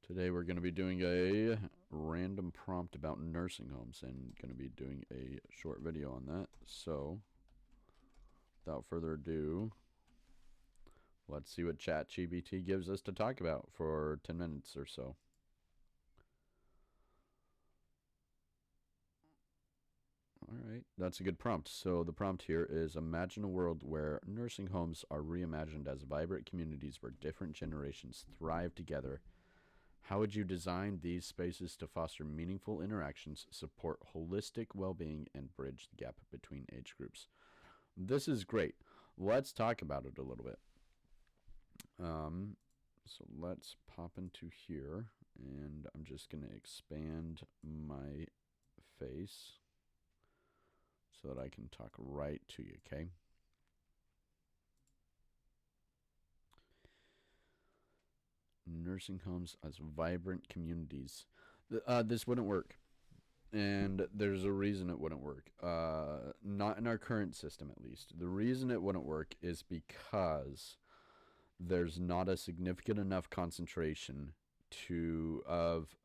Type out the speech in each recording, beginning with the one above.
Today we're going to be doing a random prompt about nursing homes and going to be doing a short video on that. So, without further ado, let's see what ChatGPT gives us to talk about for 10 minutes or so. Alright, that's a good prompt. So the prompt here is: imagine a world where nursing homes are reimagined as vibrant communities where different generations thrive together. How would you design these spaces to foster meaningful interactions, support holistic well-being, and bridge the gap between age groups? This is great. Let's talk about it a little bit. So let's pop into here, and I'm just going to expand my face so that I can talk right to you, okay? Nursing homes as vibrant communities. This wouldn't work. And there's a reason it wouldn't work. Not in our current system, at least. The reason it wouldn't work is because there's not a significant enough concentration of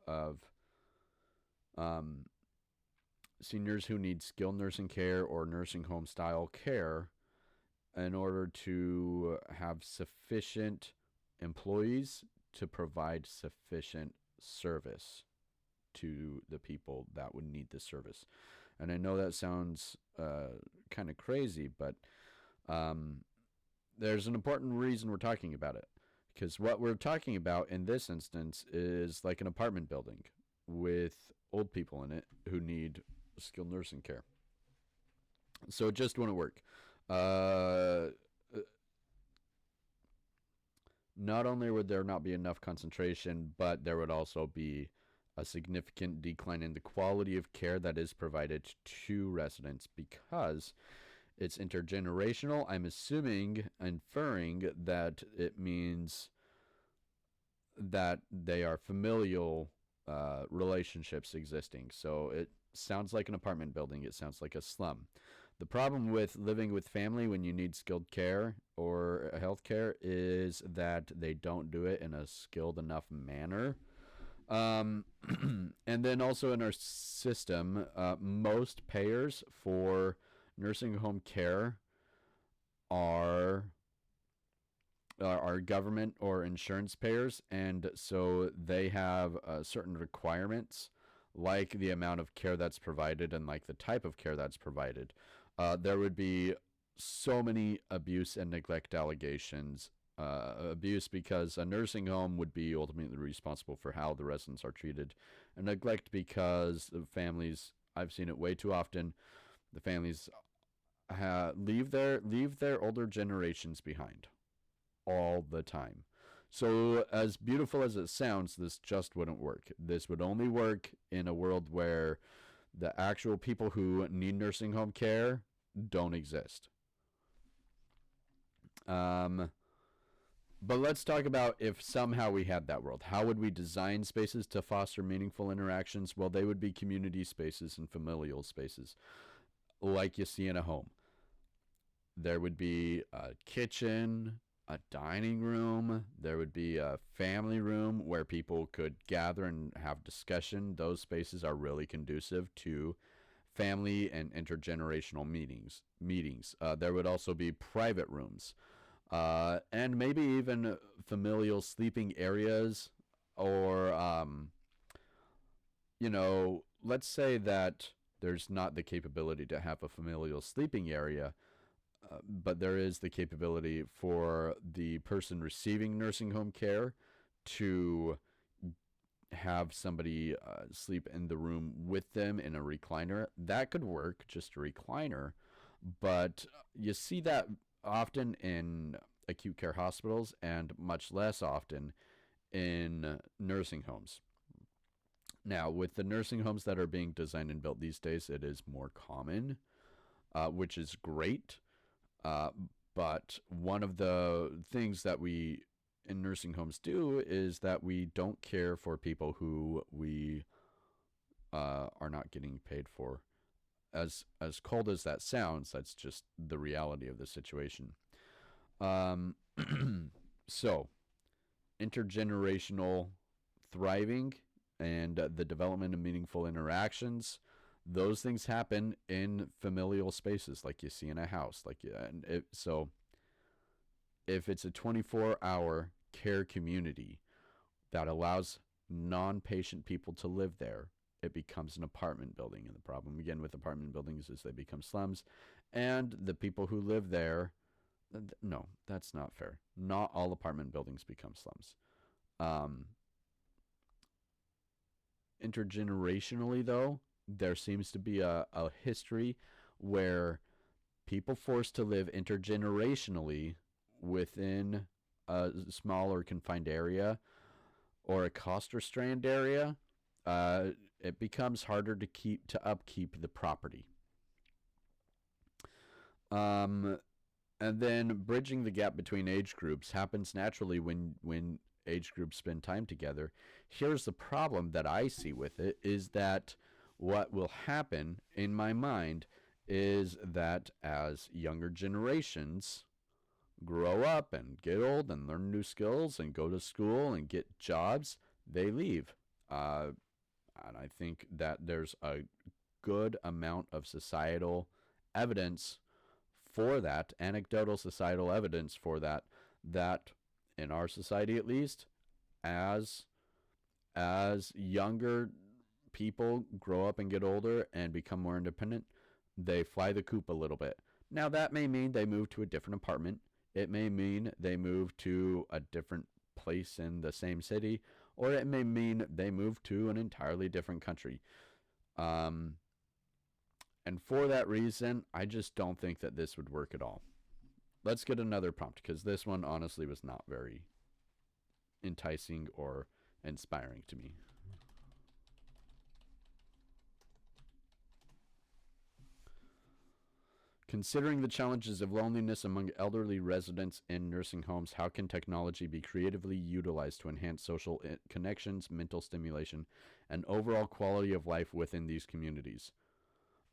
seniors who need skilled nursing care or nursing home style care in order to have sufficient employees to provide sufficient service to the people that would need this service. And I know that sounds kind of crazy, but there's an important reason we're talking about it. Because what we're talking about in this instance is like an apartment building with old people in it who need skilled nursing care. So it just wouldn't work. Not only would there not be enough concentration, but there would also be a significant decline in the quality of care that is provided to residents because it's intergenerational. I'm inferring that it means that they are familial relationships existing. So it sounds like an apartment building. It sounds like a slum. The problem with living with family when you need skilled care or health care is that they don't do it in a skilled enough manner. And then also in our system, most payers for nursing home care are government or insurance payers, and so they have certain requirements, like the amount of care that's provided and like the type of care that's provided. There would be so many abuse and neglect allegations. Abuse because a nursing home would be ultimately responsible for how the residents are treated, and neglect because the families, I've seen it way too often, the families leave their older generations behind all the time. So as beautiful as it sounds, this just wouldn't work. This would only work in a world where the actual people who need nursing home care don't exist. But let's talk about if somehow we had that world. How would we design spaces to foster meaningful interactions? Well, they would be community spaces and familial spaces, like you see in a home. There would be a kitchen, a dining room. There would be a family room where people could gather and have discussion. Those spaces are really conducive to family and intergenerational meetings. There would also be private rooms. And maybe even familial sleeping areas, or, let's say that there's not the capability to have a familial sleeping area, but there is the capability for the person receiving nursing home care to have somebody sleep in the room with them in a recliner. That could work, just a recliner, but you see that often in acute care hospitals and much less often in nursing homes. Now, with the nursing homes that are being designed and built these days, it is more common, which is great. But one of the things that we in nursing homes do is that we don't care for people who we are not getting paid for. As cold as that sounds, that's just the reality of the situation. So, intergenerational thriving and the development of meaningful interactions, those things happen in familial spaces like you see in a house. So if it's a 24-hour care community that allows non-patient people to live there, it becomes an apartment building. And the problem again with apartment buildings is they become slums, and the people who live there, no, that's not fair. Not all apartment buildings become slums. Um, Intergenerationally, though, there seems to be a history where people forced to live intergenerationally within a small or confined area or a cost restrained area, uh, it becomes harder to upkeep the property. Um, and then bridging the gap between age groups happens naturally when age groups spend time together. Here's the problem that I see with it is that what will happen in my mind is that as younger generations grow up and get old and learn new skills and go to school and get jobs, they leave. And I think that there's a good amount of societal evidence for that, anecdotal societal evidence for that, that in our society at least, as younger people grow up and get older and become more independent, they fly the coop a little bit. Now that may mean they move to a different apartment. It may mean they move to a different place in the same city, or it may mean they move to an entirely different country. Um, and for that reason, I just don't think that this would work at all. Let's get another prompt, because this one honestly was not very enticing or inspiring to me. Considering the challenges of loneliness among elderly residents in nursing homes, how can technology be creatively utilized to enhance social connections, mental stimulation, and overall quality of life within these communities?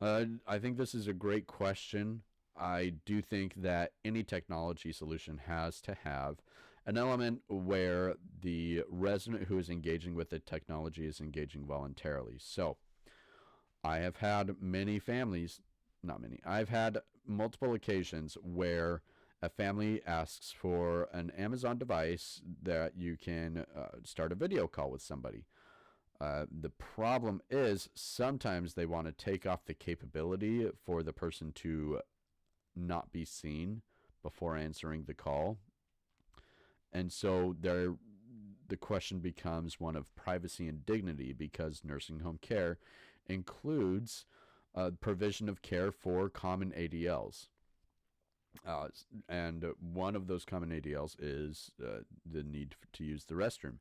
I think this is a great question. I do think that any technology solution has to have an element where the resident who is engaging with the technology is engaging voluntarily. So, I have had many families, not many, I've had multiple occasions where a family asks for an Amazon device that you can start a video call with somebody. The problem is sometimes they want to take off the capability for the person to not be seen before answering the call. And so the question becomes one of privacy and dignity, because nursing home care includes provision of care for common ADLs. And one of those common ADLs is the need to use the restroom.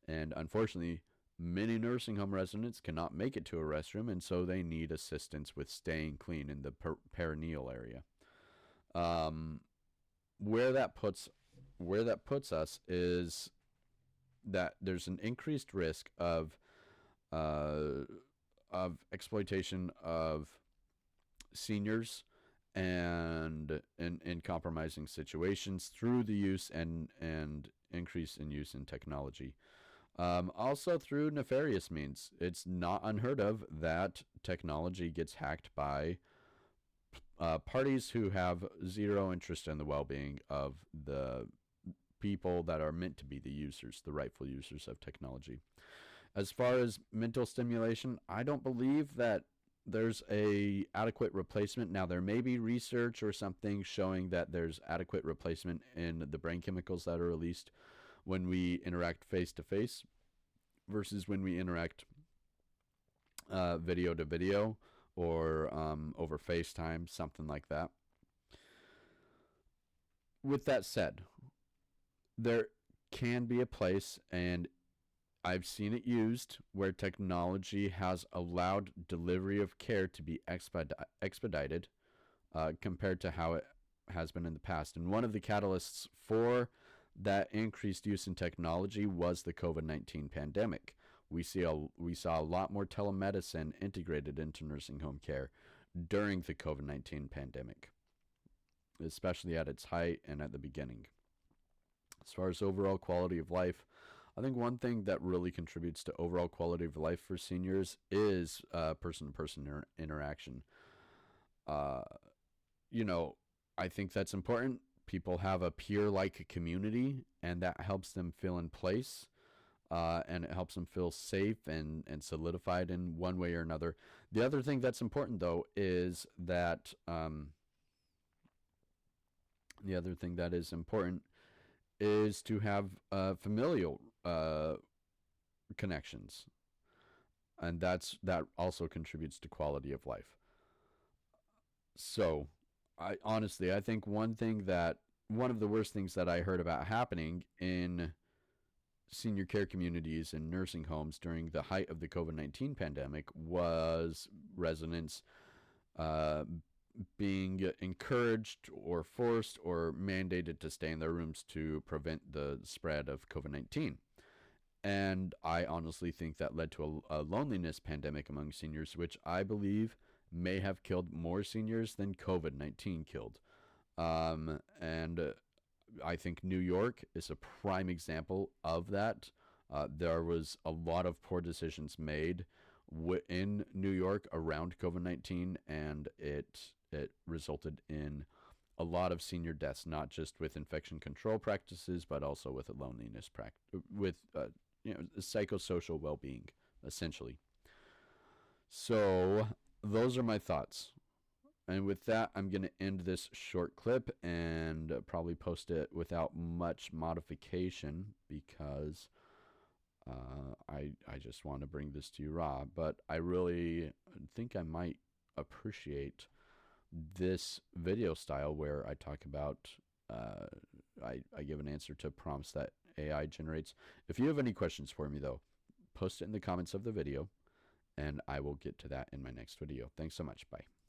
And unfortunately, many nursing home residents cannot make it to a restroom, and so they need assistance with staying clean in the perineal area. Where that puts us is that there's an increased risk of exploitation of seniors and in compromising situations through the use and increase in use in technology. Also through nefarious means. It's not unheard of that technology gets hacked by parties who have zero interest in the well-being of the people that are meant to be the users, the rightful users of technology. As far as mental stimulation, I don't believe that there's a adequate replacement. Now, there may be research or something showing that there's adequate replacement in the brain chemicals that are released when we interact face-to-face versus when we interact video to video or over FaceTime, something like that. With that said, there can be a place, and I've seen it used, where technology has allowed delivery of care to be expedited compared to how it has been in the past. And one of the catalysts for that increased use in technology was the COVID-19 pandemic. We saw a lot more telemedicine integrated into nursing home care during the COVID-19 pandemic, especially at its height and at the beginning. As far as overall quality of life, I think one thing that really contributes to overall quality of life for seniors is person-to-person interaction. Uh, you know, I think that's important. People have a peer-like community, and that helps them feel in place, and it helps them feel safe and solidified in one way or another. The other thing that's important, though, is that the other thing that is important is to have familial connections, and that also contributes to quality of life. So, I think one of the worst things that I heard about happening in senior care communities and nursing homes during the height of the COVID-19 pandemic was residents uh, being encouraged or forced or mandated to stay in their rooms to prevent the spread of COVID-19. And I honestly think that led to a loneliness pandemic among seniors, which I believe may have killed more seniors than COVID-19 killed. And I think New York is a prime example of that. There was a lot of poor decisions made in New York around COVID-19, and it resulted in a lot of senior deaths, not just with infection control practices, but also with a loneliness with psychosocial well-being, essentially. So those are my thoughts. And with that, I'm going to end this short clip and probably post it without much modification because I just want to bring this to you raw. But I really think I might appreciate this video style where I talk about, I give an answer to prompts that AI generates. If you have any questions for me, though, post it in the comments of the video, and I will get to that in my next video. Thanks so much. Bye.